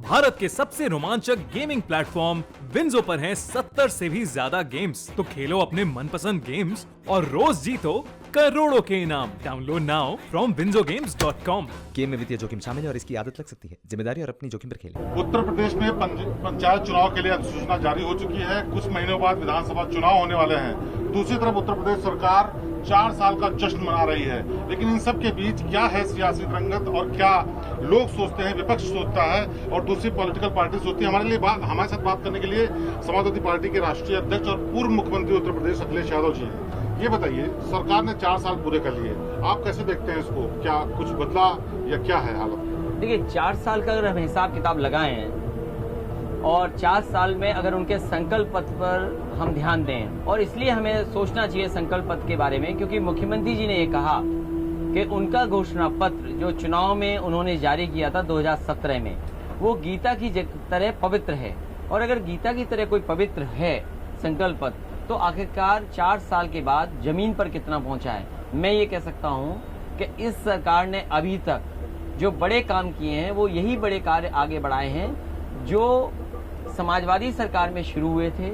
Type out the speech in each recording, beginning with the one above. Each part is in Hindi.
भारत के सबसे रोमांचक गेमिंग प्लेटफॉर्म विंजो पर हैं 70 से भी ज्यादा गेम्स। तो खेलो अपने मनपसंद गेम्स और रोज जीतो करोड़ों के इनाम। Download now from winzogames.com। Game में वित्तीय जोखिम शामिल है और इसकी आदत लग सकती है। जिम्मेदारी और अपनी जोखिम पर खेलें। उत्तर प्रदेश में पंचायत चुनाव के लिए अधिसूचना जारी हो चुकी है। कुछ महीनों बाद विधानसभा चुनाव होने वाले हैं। दूसरी तरफ उत्तर प्रदेश सरकार 4 साल का जश्न मना रही है। लेकिन इन सब के बीच क्या है सियासी रंगत और क्या लोग सोचते हैं, विपक्ष सोचता है और दूसरी पॉलिटिकल पार्टी सोचती है। हमारे साथ बात करने के लिए समाजवादी पार्टी के राष्ट्रीय अध्यक्ष और पूर्व मुख्यमंत्री उत्तर प्रदेश अखिलेश यादव जी हैं। ये बताइए, सरकार ने 4 साल पूरे कर लिए, आप कैसे देखते हैं इसको? क्या कुछ बदला या क्या है हालत? देखिए, 4 साल का अगर हम हिसाब किताब लगाएं और 4 साल में अगर उनके संकल्प पत्र पर हम ध्यान दें, और इसलिए हमें सोचना चाहिए संकल्प पत्र के बारे में, क्योंकि मुख्यमंत्री जी ने ये कहा कि उनका घोषणा पत्र जो चुनाव में उन्होंने जारी किया था 2017 में, वो गीता की तरह पवित्र है। और अगर गीता की तरह कोई पवित्र है संकल्प पत्र, तो आखिरकार 4 साल के बाद जमीन पर कितना पहुंचा है। मैं ये कह सकता हूं कि इस सरकार ने अभी तक जो बड़े काम किए हैं वो यही बड़े कार्य आगे बढ़ाए हैं जो समाजवादी सरकार में शुरू हुए थे।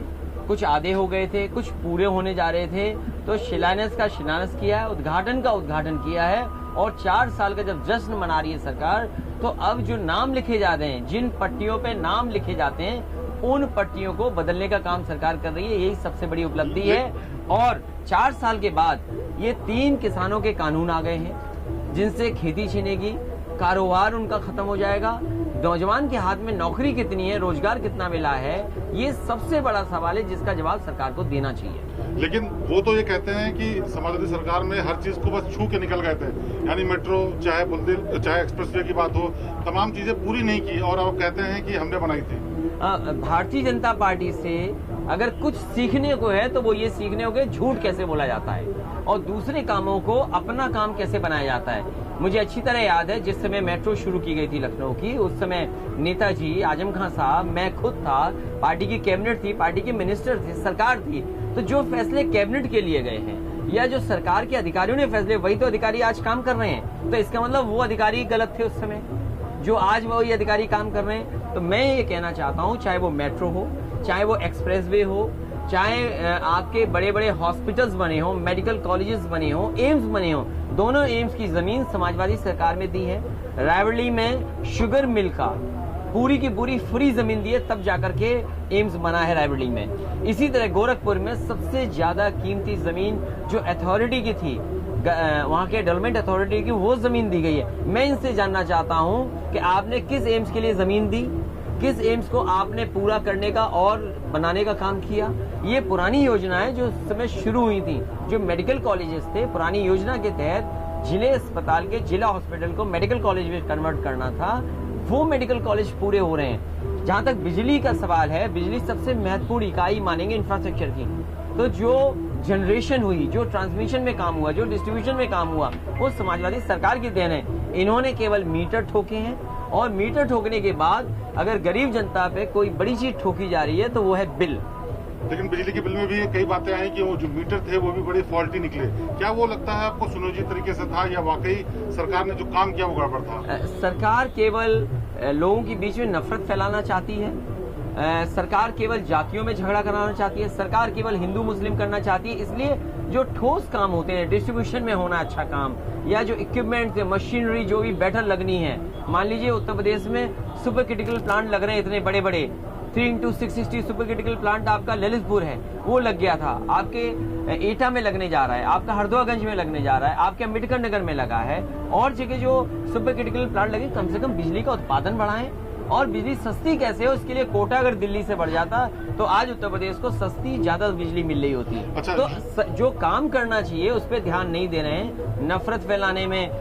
कुछ आधे हो गए थे, कुछ पूरे होने जा रहे थे, तो शिलान्यास का शिलान्यास किया है, उद्घाटन का उद्घाटन किया है। और 4 साल का जब जश्न मना रही है सरकार, तो अब जो नाम लिखे जाते हैं, जिन पट्टियों पे नाम लिखे जाते हैं, उन पट्टियों को बदलने का काम सरकार कर रही है। यही सबसे बड़ी उपलब्धि है। और 4 साल के बाद ये 3 किसानों के कानून आ गए हैं जिनसे खेती छिनेगी, कारोबार उनका खत्म हो जाएगा, नौजवान के हाथ में नौकरी कितनी है, रोजगार कितना मिला है, ये सबसे बड़ा सवाल है जिसका जवाब सरकार को देना चाहिए। लेकिन वो तो ये कहते हैं कि समाजवादी सरकार में हर चीज को बस छू के निकल गए थे, यानी मेट्रो चाहे बुलंदशहर चाहे एक्सप्रेसवे की बात हो, तमाम चीजें पूरी नहीं की और अब कहते हैं कि हमने बनाई थी। भारतीय जनता पार्टी से अगर कुछ सीखने को है तो वो ये सीखने को झूठ कैसे बोला जाता है और दूसरे कामों को अपना काम कैसे बनाया जाता है। मुझे अच्छी तरह याद है जिस समय मेट्रो शुरू की गई थी लखनऊ की, उस समय नेताजी, आजम खान साहब, मैं खुद था, पार्टी की कैबिनेट थी, पार्टी के मिनिस्टर थे, सरकार थी। तो जो फैसले कैबिनेट के लिए गए हैं या जो सरकार के अधिकारियों ने फैसले, वही तो अधिकारी आज काम कर रहे हैं। तो इसका मतलब वो अधिकारी गलत थे उस समय, जो आज वही अधिकारी काम कर रहे हैं। तो मैं ये कहना चाहता हूँ, चाहे वो मेट्रो हो, चाहे वो एक्सप्रेसवे हो, चाहे आपके बड़े बड़े हॉस्पिटल्स बने हो, मेडिकल कॉलेजेस बने हो, एम्स बने हो, दोनों एम्स की जमीन समाजवादी सरकार में दी है। रायबरेली में शुगर मिल का पूरी की पूरी फ्री जमीन दी है, तब जाकर के एम्स बना है रायबरेली में। इसी तरह गोरखपुर में सबसे ज्यादा कीमती जमीन जो अथॉरिटी की थी, वहाँ के डेवलपमेंट अथॉरिटी की, वो जमीन दी गई है। मैं इनसे जानना चाहता हूँ कि आपने किस एम्स के लिए जमीन दी, किस एम्स को आपने पूरा करने का और बनाने का काम किया। ये पुरानी योजना है जो उस समय शुरू हुई थी, जो मेडिकल कॉलेजेस थे, पुरानी योजना के तहत जिले अस्पताल के जिला हॉस्पिटल को मेडिकल कॉलेज में कन्वर्ट करना था, वो मेडिकल कॉलेज पूरे हो रहे हैं। जहां तक बिजली का सवाल है, बिजली सबसे महत्वपूर्ण इकाई मानेंगे इंफ्रास्ट्रक्चर की। तो जो जनरेशन हुई, जो ट्रांसमिशन में काम हुआ, जो डिस्ट्रीब्यूशन में काम हुआ, वो समाजवादी सरकार की देन है। इन्होंने केवल मीटर ठोके हैं और मीटर ठोकने के बाद अगर गरीब जनता पे कोई बड़ी चीज ठोकी जा रही है तो वो है बिल। लेकिन बिजली के बिल में भी कई बातें आई कि वो जो मीटर थे वो भी बड़े फॉल्टी निकले। क्या वो लगता है आपको सुनियोजित तरीके से था या वाकई सरकार ने जो काम किया वो गड़बड़ था? सरकार केवल लोगों के बीच में नफरत फैलाना चाहती है। सरकार केवल जातियों में झगड़ा कराना चाहती है। सरकार केवल हिंदू मुस्लिम करना चाहती है। इसलिए जो ठोस काम होते हैं, डिस्ट्रीब्यूशन में होना अच्छा काम, या जो इक्विपमेंट है, मशीनरी जो भी बेटर लगनी है, मान लीजिए उत्तर प्रदेश में सुपर क्रिटिकल प्लांट लग रहे हैं इतने बड़े बड़े, 3x660 सुपर क्रिटिकल प्लांट आपका ललितपुर है, वो लग गया था, आपके एटा में लगने जा रहा है, आपका हरदोईगंज में लगने जा रहा है, आपके अम्बेडकर नगर में लगा है, और जगह जो सुपर क्रिटिकल प्लांट लगे, कम से कम बिजली का उत्पादन बढ़ाएं। और बिजली सस्ती कैसे हो, इसके लिए कोटा अगर दिल्ली से बढ़ जाता तो आज उत्तर प्रदेश को सस्ती ज्यादा बिजली मिल रही होती है। अच्छा। तो जो काम करना चाहिए उस पर ध्यान नहीं दे रहे हैं। नफरत फैलाने में,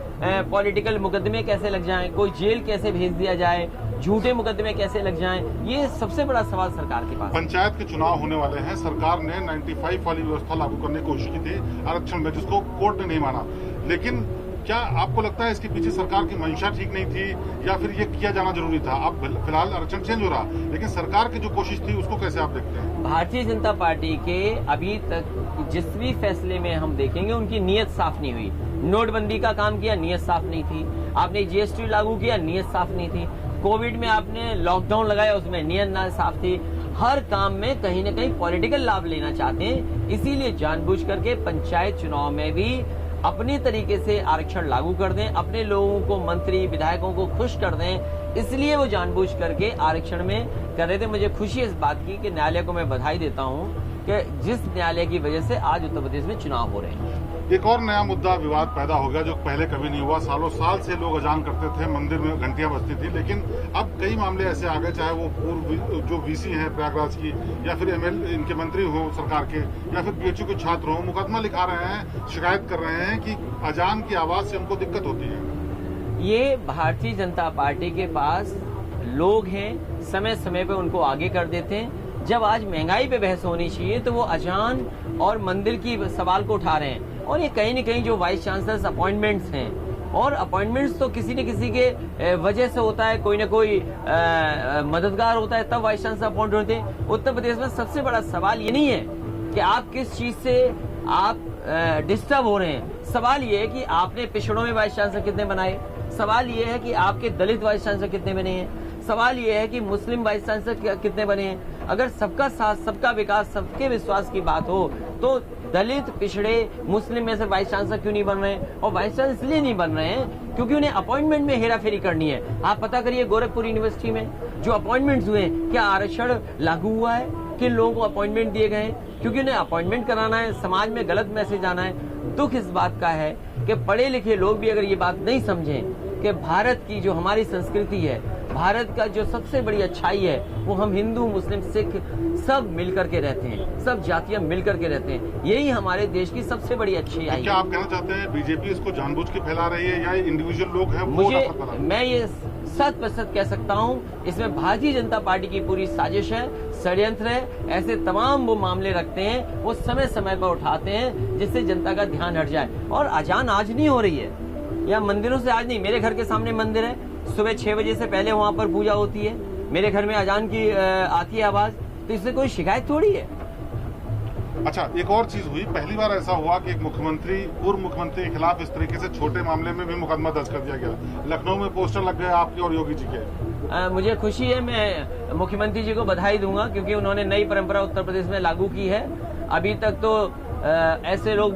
पॉलिटिकल मुकदमे कैसे लग जाएं, कोई जेल कैसे भेज दिया जाए, झूठे मुकदमे कैसे लग जाएं, ये सबसे बड़ा सवाल सरकार के पास। पंचायत के चुनाव होने वाले हैं, सरकार ने 95 वाली व्यवस्था लागू करने की कोशिश की थी आरक्षण में, जिसको कोर्ट ने नहीं माना। लेकिन क्या आपको लगता है इसके पीछे सरकार की मंशा ठीक नहीं थी या फिर ये किया जाना जरूरी था? अब फिलहाल आरक्षण चेंज हो रहा, लेकिन सरकार की जो कोशिश थी उसको कैसे आप देखते हैं? भारतीय जनता पार्टी के अभी तक जिस भी फैसले में हम देखेंगे उनकी नीयत साफ नहीं हुई। नोटबंदी का काम किया, नीयत साफ नहीं थी। आपने जीएसटी लागू किया, नीयत साफ नहीं थी। कोविड में आपने लॉकडाउन लगाया, उसमें नियत ना साफ थी। हर काम में कहीं ना कहीं पॉलिटिकल लाभ लेना चाहते हैं, इसीलिए जानबूझ करके पंचायत चुनाव में भी अपनी तरीके से आरक्षण लागू कर दें, अपने लोगों को, मंत्री विधायकों को खुश कर दें, इसलिए वो जानबूझ करके आरक्षण में कर रहे थे। मुझे खुशी है इस बात की कि न्यायालय को मैं बधाई देता हूँ कि जिस न्यायालय की वजह से आज उत्तर प्रदेश में चुनाव हो रहे हैं। एक और नया मुद्दा विवाद पैदा हो गया जो पहले कभी नहीं हुआ। सालों साल से लोग अजान करते थे, मंदिर में घंटियां बजती थी, लेकिन अब कई मामले ऐसे आ गए, चाहे वो पूर्व जो वीसी हैं प्रयागराज की, या फिर एमएलए इनके मंत्री हो सरकार के, या फिर पीएचयू के छात्र हो, मुकदमा लिखा रहे हैं, शिकायत कर रहे हैं कि अजान की आवाज से उनको दिक्कत होती है। ये भारतीय जनता पार्टी के पास लोग हैं, समय समय पे उनको आगे कर देते हैं। जब आज महंगाई पे बहस होनी चाहिए तो वो अजान और मंदिर की सवाल को उठा रहे हैं। और ये कहीं न कहीं जो वाइस चांसलर्स अपॉइंटमेंट्स हैं, और अपॉइंटमेंट्स तो किसी न किसी के वजह से होता है, कोई ना कोई मददगार होता है, तब वाइस चांसलर अपॉइंट होते हैं। उत्तर प्रदेश में सबसे बड़ा सवाल ये नहीं है कि आप किस चीज से आप डिस्टर्ब हो रहे हैं। सवाल ये है कि आपने पिछड़ों में वाइस चांसलर कितने बनाए, सवाल ये है कि आपके दलित वाइस चांसलर कितने बने हैं, सवाल ये है कि मुस्लिम वाइस चांसलर कितने बने हैं। अगर सबका साथ, सबका विकास, सबके विश्वास की बात हो तो दलित, पिछड़े, मुस्लिम में से वाइस चांसलर क्यों नहीं बन रहे हैं? और वाइस चांसलर इसलिए नहीं बन रहे हैं क्योंकि उन्हें अपॉइंटमेंट में हेराफेरी करनी है। आप पता करिए गोरखपुर यूनिवर्सिटी में जो अपॉइंटमेंट्स हुए, क्या आरक्षण लागू हुआ है? किन लोगों को अपॉइंटमेंट दिए गए हैं? क्योंकि उन्हें अपॉइंटमेंट कराना है, समाज में गलत मैसेज आना है। दुख इस बात का है कि पढ़े लिखे लोग भी अगर ये बात नहीं समझें कि भारत की जो हमारी संस्कृति है, भारत का जो सबसे बड़ी अच्छाई है, वो हम हिंदू, मुस्लिम, सिख सब मिलकर के रहते हैं, सब जातियां मिलकर के रहते हैं। यही हमारे देश की सबसे बड़ी अच्छाई है। क्या आप कहना चाहते हैं बीजेपी इसको जानबूझ के फैला रही है या इंडिविजुअल लोग हैं? मैं ये 100% कह सकता हूँ, इसमें भारतीय जनता पार्टी की पूरी साजिश है, षड्यंत्र है। ऐसे तमाम वो मामले रखते हैं, वो समय समय पर उठाते हैं जिससे जनता का ध्यान हट जाए। और अजान आज नहीं हो रही है, या मंदिरों से आज नहीं। मेरे घर के सामने मंदिर है, सुबह 6 बजे से पहले वहाँ पर पूजा होती है, मेरे घर में अजान की आती है आवाज, तो इससे कोई शिकायत थोड़ी है। अच्छा, एक और चीज हुई, पहली बार ऐसा हुआ कि एक मुख्यमंत्री, पूर्व मुख्यमंत्री के खिलाफ इस तरीके से छोटे मामले में भी मुकदमा दर्ज कर दिया गया। लखनऊ में पोस्टर लग गए आपके और योगी जी के। मुझे खुशी है, मैं मुख्यमंत्री जी को बधाई दूंगा क्योंकि उन्होंने नई परंपरा उत्तर प्रदेश में लागू की है। अभी तक तो ऐसे लोग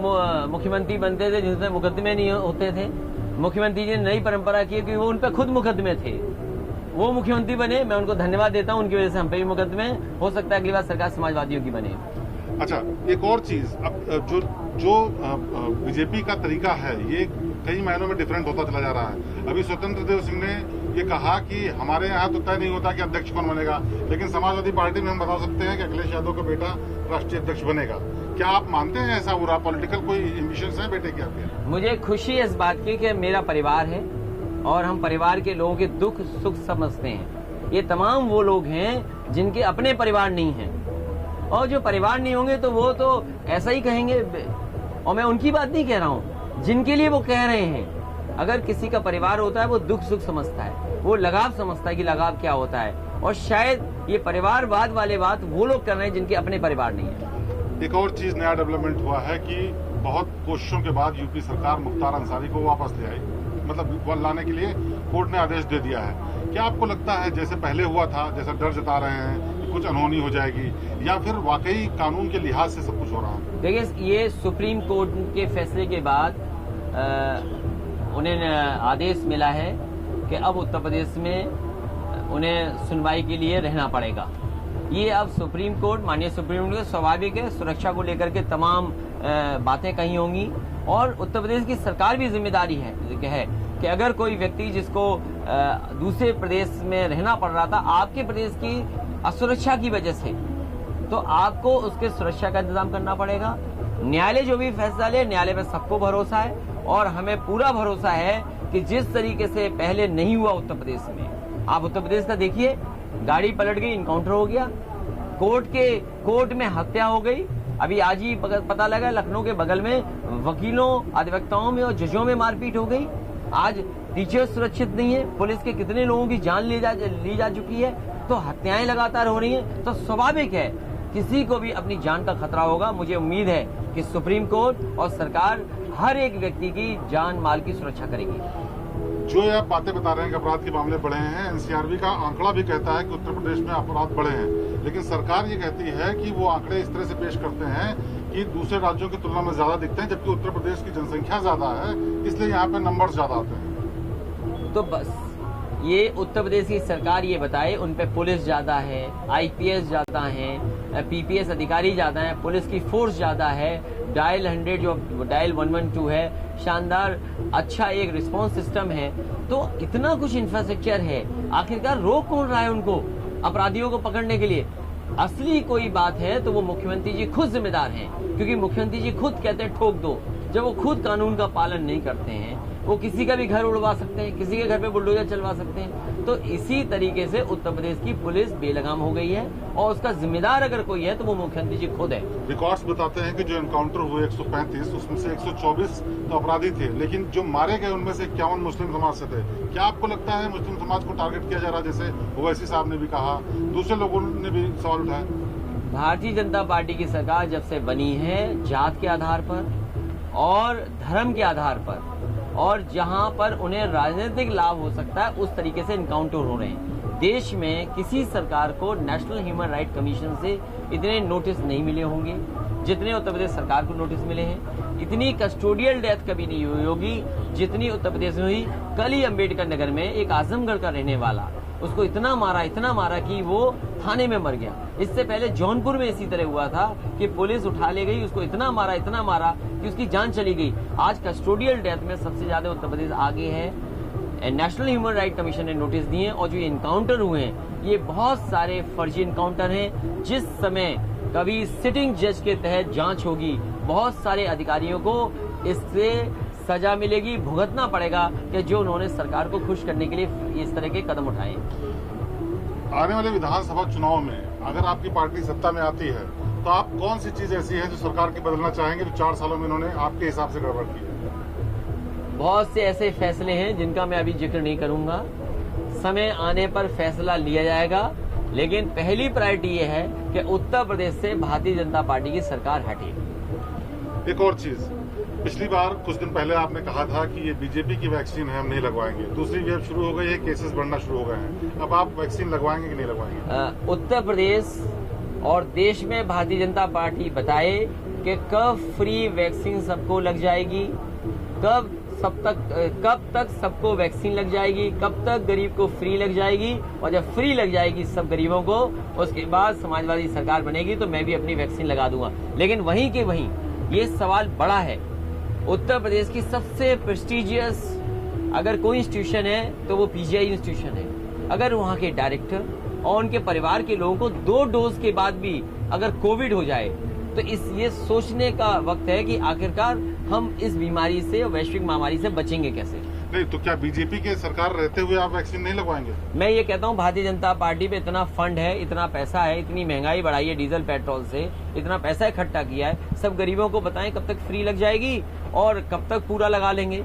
मुख्यमंत्री बनते थे जिनसे मुकदमे नहीं होते थे। मुख्यमंत्री जी ने नई परंपरा की क्योंकि वो उन पर खुद मुकदमे थे, वो मुख्यमंत्री बने। मैं उनको धन्यवाद देता हूं, उनकी वजह से हम पे भी मुकदमे। हो सकता है अगली बार सरकार समाजवादियों की बने। अच्छा, एक और चीज, अब जो बीजेपी का तरीका है ये कई महीनों में डिफरेंट होता चला जा रहा है। अभी स्वतंत्र देव सिंह ने ये कहा कि हमारे यहाँ तो तय नहीं होता कि अध्यक्ष कौन बनेगा, लेकिन समाजवादी पार्टी में हम बता सकते हैं कि अखिलेश यादव का बेटा राष्ट्रीय अध्यक्ष बनेगा। क्या आप मानते हैं ऐसा हो रहा? पॉलिटिकल कोई एम्बिशंस है बेटे के आपके? मुझे खुशी है इस बात की कि मेरा परिवार है और हम परिवार के लोगों के दुख सुख समझते हैं। ये तमाम वो लोग हैं जिनके अपने परिवार नहीं हैं, और जो परिवार नहीं होंगे तो वो तो ऐसा ही कहेंगे। और मैं उनकी बात नहीं कह रहा हूँ, जिनके लिए वो कह रहे हैं। अगर किसी का परिवार होता है वो दुख सुख समझता है, वो लगाव समझता है कि लगाव क्या होता है। और शायद ये परिवारवाद वाले बात वो लोग कर रहे हैं जिनके अपने परिवार नहीं है। एक और चीज नया डेवलपमेंट हुआ है कि बहुत कोशिशों के बाद यूपी सरकार मुख्तार अंसारी को वापस ले आई, मतलब लाने के लिए कोर्ट ने आदेश दे दिया है। क्या आपको लगता है जैसे पहले हुआ था, जैसा डर जता रहे हैं कि कुछ अनहोनी हो जाएगी, या फिर वाकई कानून के लिहाज से सब कुछ हो रहा है? देखिए, ये सुप्रीम कोर्ट के फैसले के बाद उन्हें आदेश मिला है कि अब उत्तर प्रदेश में उन्हें सुनवाई के लिए रहना पड़ेगा। ये अब सुप्रीम कोर्ट, माननीय सुप्रीम कोर्ट, स्वाभाविक है, सुरक्षा को लेकर के तमाम बातें कही होंगी। और उत्तर प्रदेश की सरकार भी जिम्मेदारी है कि अगर कोई व्यक्ति जिसको दूसरे प्रदेश में रहना पड़ रहा था आपके प्रदेश की असुरक्षा की वजह से, तो आपको उसके सुरक्षा का इंतजाम करना पड़ेगा। न्यायालय जो भी फैसला ले, न्यायालय पर सबको भरोसा है, और हमें पूरा भरोसा है कि जिस तरीके से पहले नहीं हुआ उत्तर प्रदेश में। आप उत्तर प्रदेश का देखिए, गाड़ी पलट गई, इनकाउंटर हो गया, कोर्ट में हत्या हो गई। अभी आज ही पता लगा लखनऊ के बगल में वकीलों, अधिवक्ताओं में और जजों में मारपीट हो गई। आज टीचर्स सुरक्षित नहीं है, पुलिस के कितने लोगों की जान ली जा चुकी है। तो हत्याएं लगातार हो रही हैं, तो स्वाभाविक है किसी को भी अपनी जान का खतरा होगा। मुझे उम्मीद है कि सुप्रीम कोर्ट और सरकार हर एक व्यक्ति की जान माल की सुरक्षा करेगी। जो ये आप बातें बता रहे हैं कि अपराध के मामले बढ़े हैं, एनसीआरबी का आंकड़ा भी कहता है कि उत्तर प्रदेश में अपराध बढ़े हैं, लेकिन सरकार ये कहती है कि वो आंकड़े इस तरह से पेश करते हैं कि दूसरे राज्यों की तुलना में ज्यादा दिखते हैं, जबकि उत्तर प्रदेश की जनसंख्या ज्यादा है, इसलिए यहाँ पे नंबर्स ज्यादा आते हैं। तो बस ये उत्तर प्रदेश की सरकार ये बताए उन पे पुलिस ज्यादा है, आईपीएस ज्यादा है, पीपीएस अधिकारी ज्यादा है, पुलिस की फोर्स ज्यादा है, डायल 100 जो डायल 112 है, शानदार अच्छा एक रिस्पांस सिस्टम है, तो इतना कुछ इंफ्रास्ट्रक्चर है, आखिरकार रोक कौन रहा है उनको अपराधियों को पकड़ने के लिए? असली कोई बात है तो वो मुख्यमंत्री जी खुद जिम्मेदार हैं, क्योंकि मुख्यमंत्री जी खुद कहते हैं ठोक दो। जब वो खुद कानून का पालन नहीं करते हैं, वो किसी का भी घर उड़वा सकते हैं, किसी के घर पे बुलडोजर चलवा सकते हैं। तो इसी तरीके से उत्तर प्रदेश की पुलिस बेलगाम हो गई है, और उसका जिम्मेदार अगर कोई है तो वो मुख्यमंत्री जी खुद है। रिकॉर्ड्स बताते हैं कि जो एनकाउंटर हुए 135, उसमें से 124 तो अपराधी थे, लेकिन जो मारे गए उनमें से 51 मुस्लिम समाज से थे। क्या आपको लगता है मुस्लिम समाज को टारगेट किया जा रहा है, जैसे ओवैसी साहब ने भी कहा, दूसरे लोगों ने भी सवाल उठाया? भारतीय जनता पार्टी की सरकार जब से बनी है, जात के आधार पर और धर्म के आधार पर, और जहां पर उन्हें राजनीतिक लाभ हो सकता है उस तरीके से इनकाउंटर हो रहे हैं। देश में किसी सरकार को नेशनल ह्यूमन राइट कमीशन से इतने नोटिस नहीं मिले होंगे जितने उत्तर प्रदेश सरकार को नोटिस मिले हैं। इतनी कस्टोडियल डेथ कभी नहीं हुई होगी जितनी उत्तर प्रदेश में हुई। कल ही अम्बेडकर नगर में एक आजमगढ़ का रहने वाला, उसको इतना मारा कि वो थाने में मर गया। इससे पहले जौनपुर में इसी तरह हुआ था कि पुलिस उठा ले गई, उसको इतना मारा कि उसकी जान चली गई। आज कस्टोडियल डेथ में सबसे ज्यादा उत्तर प्रदेश आगे है। नेशनल ह्यूमन राइट कमीशन ने नोटिस दिए, और जो इनकाउंटर हुए हैं ये बहुत सारे फर्जी इनकाउंटर हैं। जिस समय कभी सिटिंग जज के तहत जांच होगी, बहुत सारे अधिकारियों को इससे सजा मिलेगी, भुगतना पड़ेगा कि जो उन्होंने सरकार को खुश करने के लिए इस तरह के कदम उठाए। आने वाले विधानसभा चुनाव में अगर आपकी पार्टी सत्ता में आती है तो आप कौन सी चीज ऐसी है जो सरकार की बदलना चाहेंगे, जो 4 सालों में इन्होंने आपके हिसाब से गड़बड़ की है? बहुत से ऐसे फैसले हैं जिनका मैं अभी जिक्र नहीं करूंगा, समय आने पर फैसला लिया जाएगा, लेकिन पहली प्रायोरिटी ये है कि उत्तर प्रदेश से भारतीय जनता पार्टी की सरकार हटे। एक और चीज, पिछली बार कुछ दिन पहले आपने कहा था कि ये बीजेपी की वैक्सीन है, हम नहीं लगवाएंगे। दूसरी वेव शुरू हो गई है, केसेस बढ़ना शुरू हो गए हैं, अब आप वैक्सीन लगवाएंगे कि नहीं लगवाएंगे? उत्तर प्रदेश और देश में भारतीय जनता पार्टी बताए कि कब फ्री वैक्सीन सबको लग जाएगी, कब तक सबको वैक्सीन लग जाएगी, कब तक गरीब को फ्री लग जाएगी, और जब फ्री लग जाएगी सब गरीबों को, उसके बाद समाजवादी सरकार बनेगी तो मैं भी अपनी वैक्सीन लगा दूंगा। लेकिन वहीं के वहीं ये सवाल बड़ा है। उत्तर प्रदेश की सबसे प्रेस्टिजियस अगर कोई इंस्टीट्यूशन है तो वो पीजीआई इंस्टीट्यूशन है। अगर वहाँ के डायरेक्टर और उनके परिवार के लोगों को 2 डोज के बाद भी अगर कोविड हो जाए तो ये सोचने का वक्त है कि आखिरकार हम इस बीमारी से, वैश्विक महामारी से बचेंगे कैसे। नहीं तो क्या बीजेपी के सरकार रहते हुए आप वैक्सीन नहीं लगवाएंगे? मैं ये कहता हूँ भारतीय जनता पार्टी पे इतना फंड है, इतना पैसा है, इतनी महंगाई बढ़ाई है डीजल पेट्रोल से, इतना पैसा इकट्ठा किया है, सब गरीबों को बताएं कब तक फ्री लग जाएगी और कब तक पूरा लगा लेंगे,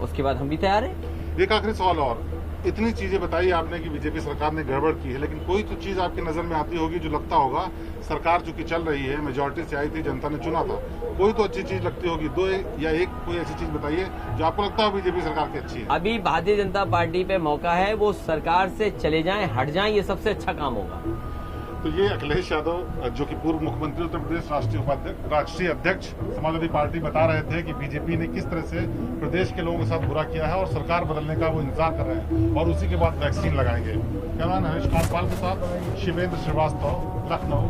उसके बाद हम भी तैयार हैं। एक आखिरी सवाल और, इतनी चीजें बताई आपने कि बीजेपी सरकार ने गड़बड़ की है, लेकिन कोई तो चीज आपकी नजर में आती होगी जो लगता होगा सरकार चूंकि चल रही है, मेजोरिटी से आई थी, जनता ने चुना था, कोई तो अच्छी चीज लगती होगी। 2 या 1 कोई ऐसी चीज बताइए जो आपको लगता है बीजेपी सरकार की अच्छी है। अभी भारतीय जनता पार्टी पे मौका है, वो सरकार से चले जाएं, हट जाएं, ये सबसे अच्छा काम होगा। तो ये अखिलेश यादव जो कि पूर्व मुख्यमंत्री उत्तर प्रदेश, राष्ट्रीय अध्यक्ष समाजवादी पार्टी, बता रहे थे कि बीजेपी ने किस तरह से प्रदेश के लोगों के साथ बुरा किया है और सरकार बदलने का वो इंतजार कर रहे हैं और उसी के बाद वैक्सीन लगाएंगे। कैमरामैन हरीश पाल के साथ शिवेंद्र श्रीवास्तव, लखनऊ।